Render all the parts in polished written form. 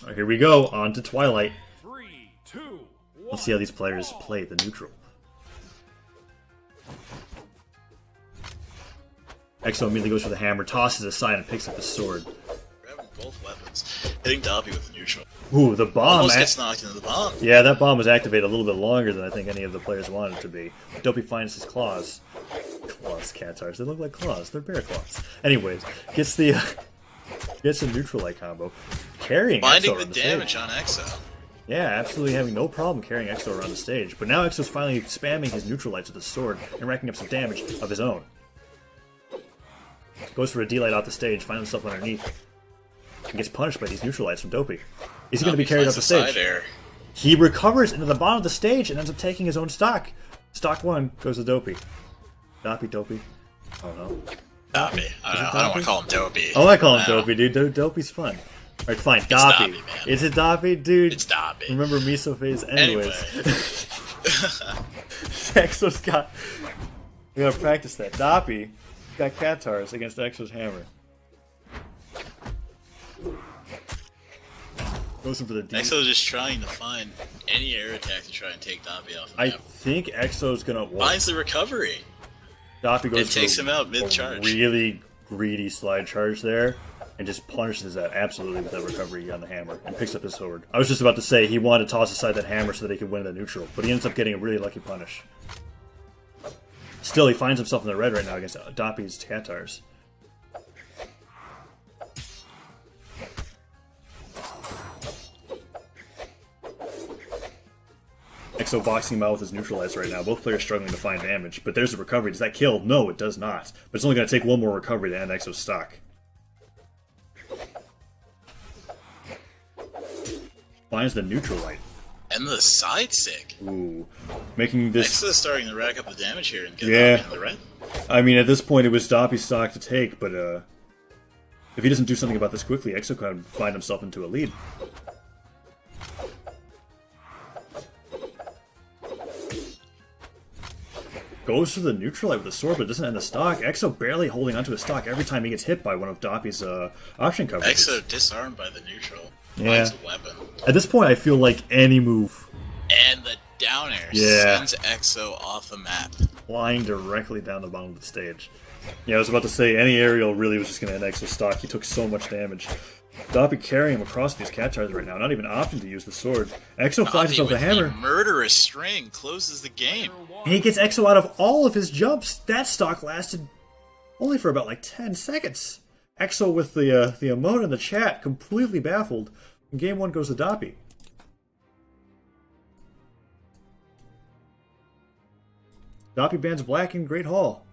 Right, here we go, on to Twilight. 3, 2, 1. Let's see how these players play the neutral. Exo immediately goes for the hammer, tosses aside, and picks up his sword. Grabbing both weapons, hitting Doppey with the neutral. Ooh, the bomb! Almost gets knocked into the bomb. Yeah, that bomb was activated a little bit longer than I think any of the players wanted it to be. Doppey finds his claws. Claws, Catars. They look like claws. They're bear claws. Anyways, gets the neutral light combo, carrying Binding Exo the around damage stage. on Exo. Yeah, absolutely having no problem carrying Exo around the stage. But now Exo's finally spamming his neutral lights with his sword and racking up some damage of his own. Goes for a D-light off the stage, finds himself underneath. And gets punished by these neutral lights from Doppey. Is he going to be carried up the stage? He recovers into the bottom of the stage and ends up taking his own stock. Stock 1 goes to Doppey. Doppey. Oh no. Doppey. I don't want to call him Doppey. Oh, I call him Doppey, dude. Doppey's fun. Alright, fine. Doppey. Doppey, man. Is it Doppey, dude? It's Doppey. Remember Miso Phase? Anyways. Anyway. Exo's got... We gotta practice that. Doppey got Catars against Exo's hammer. Goes in for the D. Exo's just trying to find any air attack to try and take Doppey off the I map. think Exo's gonna... Finds the recovery. Doppey goes It takes for him out a mid-charge. really greedy slide charge there, and just punishes that absolutely with that recovery on the hammer, and picks up his sword. I was just about to say he wanted to toss aside that hammer so that he could win the neutral, but he ends up getting a really lucky punish. Still, he finds himself in the red right now against Doppey's Catars. Exo boxing him out with his neutralize right now. Both players struggling to find damage, but there's a recovery. Does that kill? No, it does not. But it's only going to take one more recovery to end Exo's stock. Finds the neutral light. And the side stick. Ooh. Making this... Exo's starting to rack up the damage here and get Yeah. in the red. I mean, at this point, it was Doppey's stock to take, but if he doesn't do something about this quickly, Exo could find himself into a lead. Goes for the neutral light with the sword, but doesn't end the stock. Exo barely holding onto his stock every time he gets hit by one of Doppey's option coverages. Exo disarmed by the neutral. Yeah. Finds a weapon. At this point, I feel like any move And the down air Yeah. sends Exo off the map. flying directly down the bottom of the stage. Yeah, I was about to say, any aerial really was just going to end Exo's stock. He took so much damage. Doppey carrying him across these Catars right now, not even opting to use the sword. Exo finds himself Doppey a with hammer. the murderous string closes the game. And he gets Exo out of all of his jumps. That stock lasted only for about like 10 seconds. Exo with the emote in the chat, completely baffled. And game 1 goes to Doppey. Doppey bans black in Great Hall.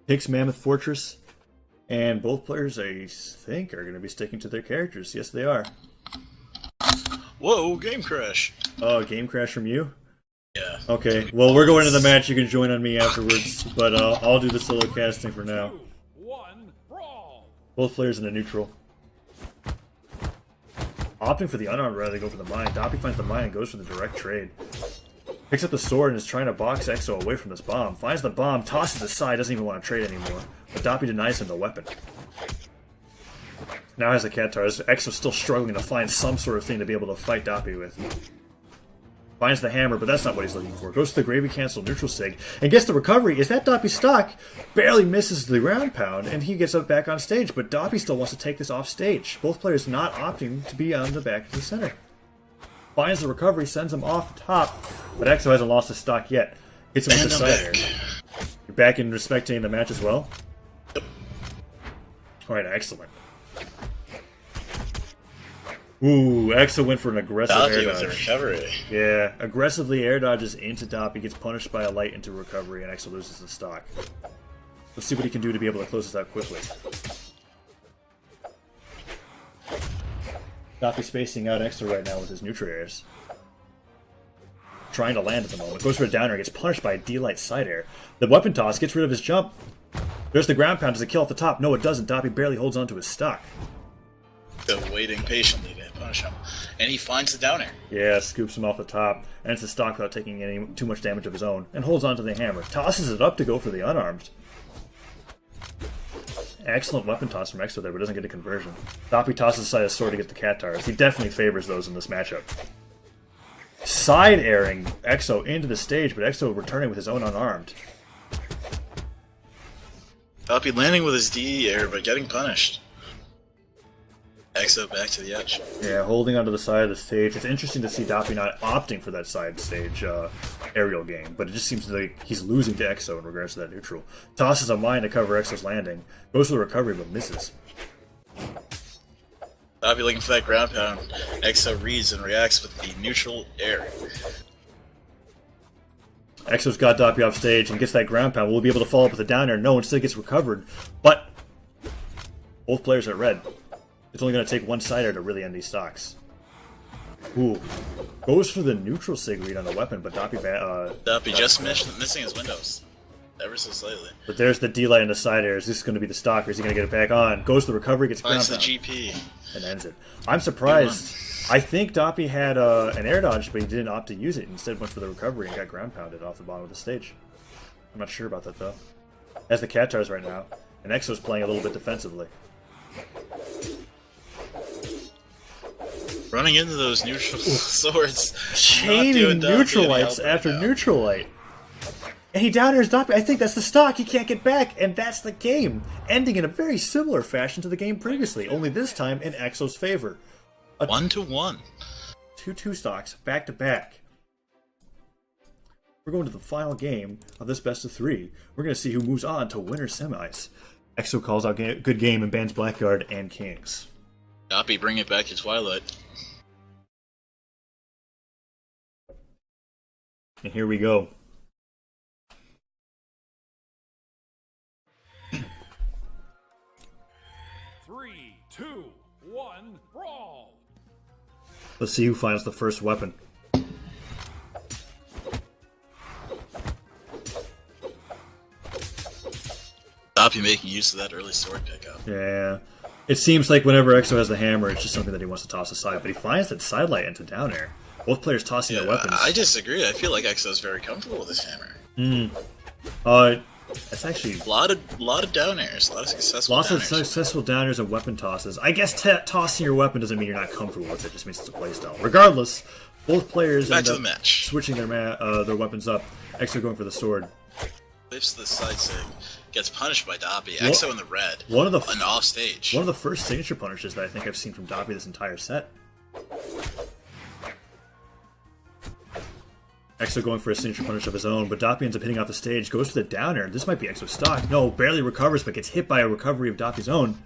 Takes Mammoth Fortress. And both players, I think, are going to be sticking to their characters. Yes, they are. Whoa, game crash. Oh, game crash from you? Yeah. Okay, well, we're going to the match. You can join on me afterwards, but I'll do the solo casting for now. 2, 1, brawl. Both players in the neutral. Opting for the unarmed rather than go for the mine. Doppey finds the mine and goes for the direct trade. Picks up the sword and is trying to box Exo away from this bomb. Finds the bomb, tosses it aside, doesn't even want to trade anymore. But Doppey denies him the weapon. Now has the Catars. Exo's still struggling to find some sort of thing to be able to fight Doppey with. Finds the hammer, but that's not what he's looking for. Goes to the Gravy Cancel neutral sig and gets the recovery. Is that Doppey's stock? Barely misses the ground pound, and he gets up back on stage. But Doppey still wants to take this off stage. Both players not opting to be on the back of the center. Finds the recovery, sends him off the top, but Exo hasn't lost his stock yet. Hits him with the side air. You're back in respecting the match as well? Yep. Alright, excellent. Ooh, Exo went for an aggressive air Doppey with the dodge. recovery. Yeah, aggressively air dodges into Doppey, gets punished by a light into recovery, and Exo loses the stock. Let's see what he can do to be able to close this out quickly. Doppey spacing out Exo right now with his neutral airs. Trying to land at the moment. Goes for a downer, gets punished by a D-light side air. The weapon toss gets rid of his jump. There's the ground pound. Does it kill off the top? No, it doesn't. Doppey barely holds onto his stock. Still waiting patiently to punish him. And he finds the down air. Yeah, scoops him off the top, ends the stock without taking any too much damage of his own, and holds onto the hammer. Tosses it up to go for the unarmed. Excellent weapon toss from Exo there, but doesn't get a conversion. Doppey tosses aside a sword to get the Katars. He definitely favors those in this matchup. Side airing Exo into the stage, but Exo returning with his own unarmed. Doppey landing with his DE air, but getting punished. Exo back to the edge. Yeah, holding onto the side of the stage. It's interesting to see Doppey not opting for that side stage aerial game, but it just seems like he's losing to Exo in regards to that neutral. Tosses a mine to cover Exo's landing. Goes for the recovery, but misses. Doppey looking for that ground pound. Exo reads and reacts with the neutral air. Exo's got Doppey off stage and gets that ground pound. Will he be able to follow up with a down air? No, instead gets recovered. But both players are at red. It's only going to take one side air to really end these stocks. Ooh. Goes for the neutral sig read on the weapon, but Doppey just missing his windows. Ever so slightly. But there's the D-light and the side air. Is this going to be the stock, or is he going to get it back on? Goes to the recovery, gets ground Finds the pound. GP. And ends it. I'm surprised. I think Doppey had an air dodge, but he didn't opt to use it. Instead went for the recovery and got ground pounded off the bottom of the stage. I'm not sure about that, though. Has the Katars right now, and Exo's playing a little bit defensively. Running into those neutral swords. Chaining neutral lights after neutral light. And he down airs Doppey. I think that's the stock. He can't get back, and that's the game. Ending in a very similar fashion to the game previously, only this time in Exo's favor. 1-1. 2-2 stocks, back to back. We're going to the final game of this best of three. We're going to see who moves on to winner semis. Exo calls out good game and bans Blackguard and Kings. Doppey bring it back to Twilight. And here we go. Three, two, one, brawl! Let's see who finds the first weapon. Doppey making use of that early sword pickup. Yeah. It seems like whenever Exo has the hammer, it's just something that he wants to toss aside, but he finds that sidelight into down air. Both players tossing their weapons. I disagree. I feel like Exo's very comfortable with his hammer. That's actually A lot of down airs, a lot of successful down airs and weapon tosses. I guess tossing your weapon doesn't mean you're not comfortable with it. It just means it's a playstyle. Regardless, both players Back end to up the match. switching their weapons up. Exo going for the sword. Lifts the side sig, gets punished by Doppey. Exo in the red. An off stage. One of the first signature punishes that I think I've seen from Doppey this entire set. Exo going for a signature punish of his own, but Doppey ends up hitting off the stage, goes for the down air. This might be Exo's stock. No, barely recovers, but gets hit by a recovery of Doppey's own.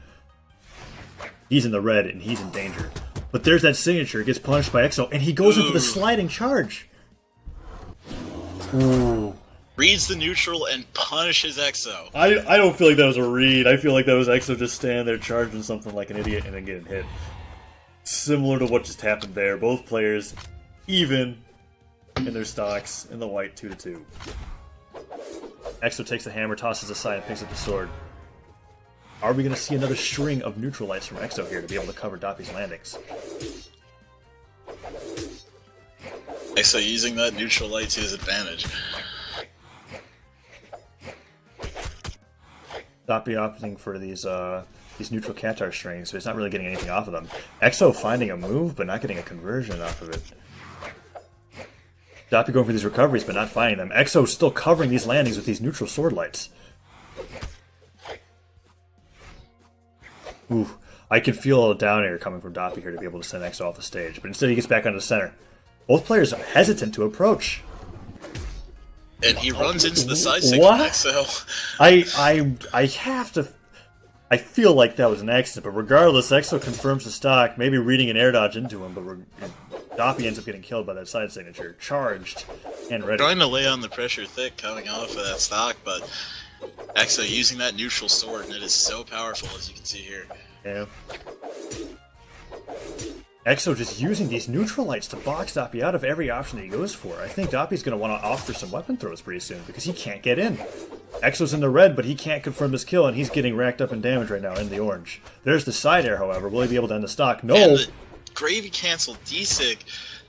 He's in the red, and he's in danger. But there's that signature, gets punished by Exo, and he goes in for the sliding charge. Ooh. Reads the neutral and punishes Exo. I don't feel like that was a read. I feel like that was Exo just standing there charging something like an idiot and then getting hit. Similar to what just happened there. Both players even in their stocks in the white 2-2. Exo takes the hammer, tosses aside, and picks up the sword. Are we going to see another string of neutral lights from Exo here to be able to cover Doppey's landings? Exo using that neutral light to his advantage. Doppey opting for these neutral Katar strings, but he's not really getting anything off of them. Exo finding a move, but not getting a conversion off of it. Doppey going for these recoveries, but not finding them. Exo still covering these landings with these neutral sword lights. Ooh, I can feel a down air coming from Doppey here to be able to send Exo off the stage, but instead he gets back onto the center. Both players are hesitant to approach. And he runs into the side stick What? Exo. I have to... I feel like that was an accident, but regardless, Exo confirms the stock, maybe reading an air dodge into him, but Doppey ends up getting killed by that side signature. Charged and ready. Trying to lay on the pressure thick coming off of that stock, but Exo using that neutral sword, and it is so powerful, as you can see here. Yeah. Exo just using these neutral lights to box Doppey out of every option that he goes for. I think Doppey's going to want to offer some weapon throws pretty soon, because he can't get in. Exo's in the red, but he can't confirm this kill, and he's getting racked up in damage right now in the orange. There's the side air, however. Will he be able to end the stock? No! And the gravy cancel D-Sig,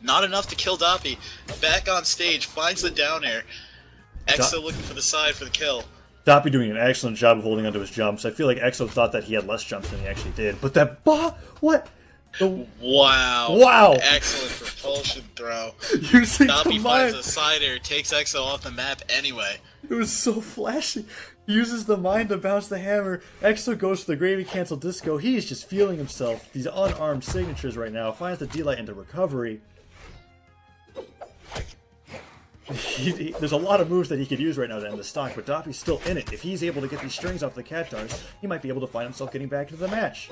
not enough to kill Doppey. Back on stage, finds the down air. Exo looking for the side for the kill. Doppey doing an excellent job of holding onto his jumps. I feel like Exo thought that he had less jumps than he actually did. But that what? Wow. Wow. Excellent propulsion throw. Using the Doppey mind. finds a side air, takes Exo off the map anyway. It was so flashy. He uses the mind to bounce the hammer. Exo goes for the gravy cancel disco. He's just feeling himself. These unarmed signatures right now. Finds the D-Light into recovery. There's a lot of moves that he could use right now to end the stock, but Doppey's still in it. If he's able to get these strings off the cat darts, he might be able to find himself getting back into the match.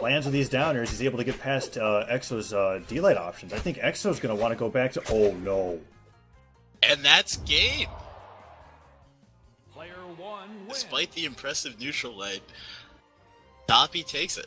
Lands with these downers, he's able to get past Exo's D-Light options. I think Exo's going to want to go back to... Oh, no. And that's game! Player one wins. Despite the impressive neutral light, Doppey takes it.